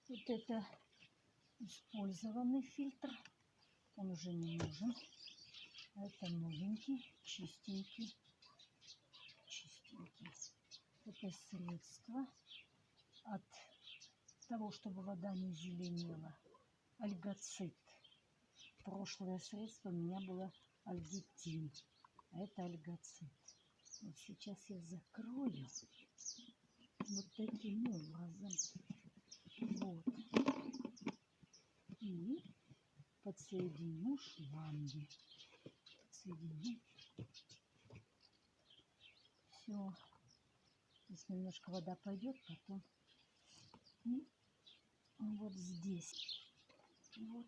Вот это использованный фильтр. Он уже не нужен. Это новенький, чистенький. Это средство от того, чтобы вода не зеленела. Альгоцит. Прошлое средство у меня было альгитин. А это альгоцит. Вот сейчас я закрою вот таким образом. Вот. И подсоединю шланги. Подсоединю. Все. Здесь немножко вода пойдет потом. И вот здесь. Вот.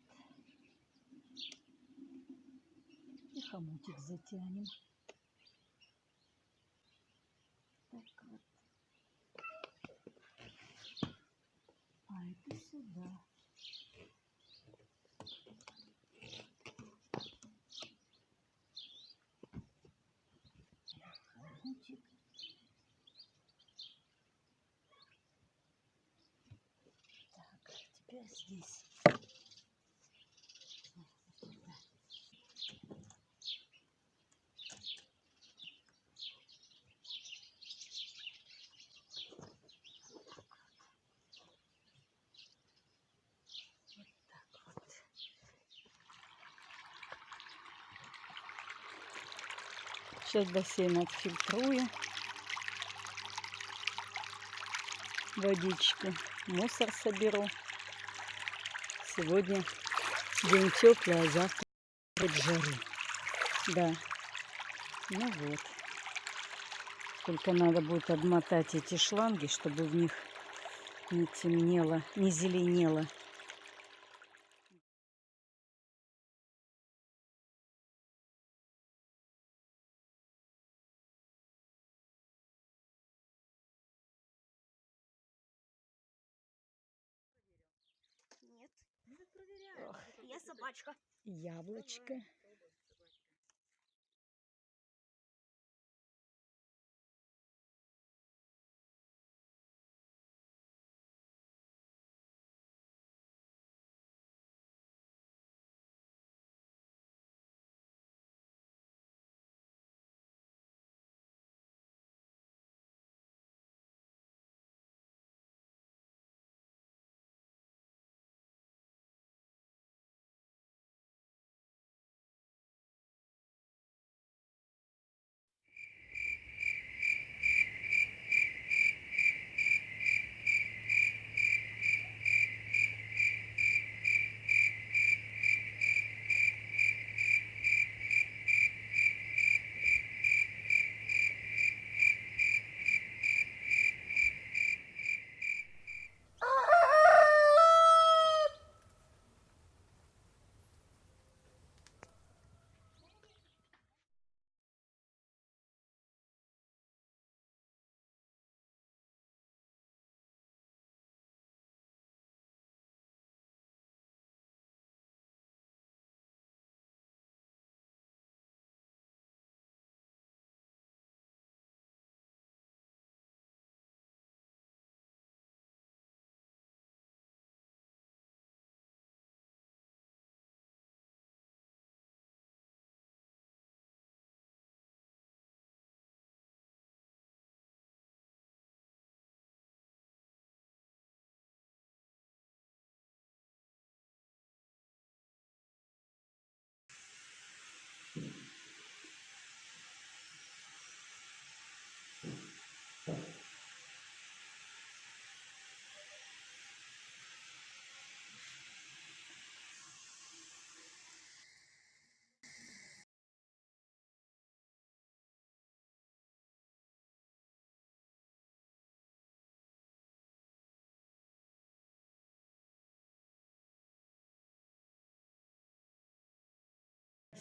И хомутик затянем. Так вот. А это сюда. Хомутик. Так, теперь здесь. Сейчас бассейн отфильтрую. Водичку. Мусор соберу. Сегодня день теплый, а завтра будет жары. Да. Ну вот. Только надо будет обмотать эти шланги, чтобы в них не темнело, не зеленело. Нет, я собачка. Яблочко.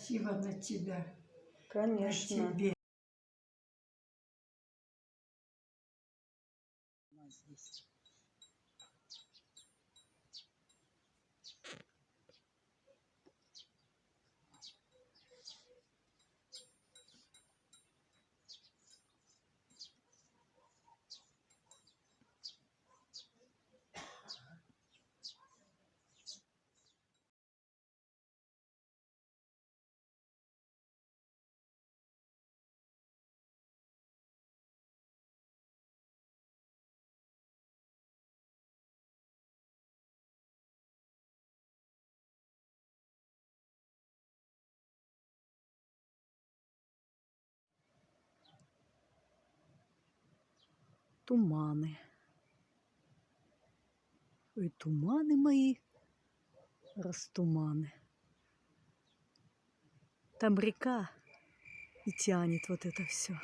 Красиво на тебя. Конечно. На тебе. Здесь. туманы. Ой, туманы мои, растуманы. Там река и тянет вот это все.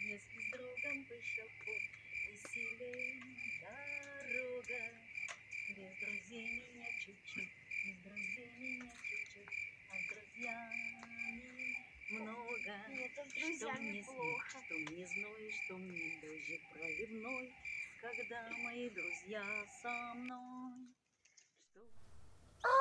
Если с другом вышел в путь, веселей дорога. Без друзей меня чуть-чуть, без друзей меня чуть-чуть, а с друзьями много. Это с Что друзьями мне плохо. снег, что мне зной, что мне дождик проливной, когда мои друзья со мной. Что...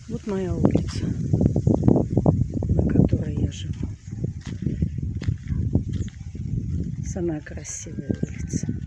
Вот моя улица, на которой я живу. Самая красивая улица.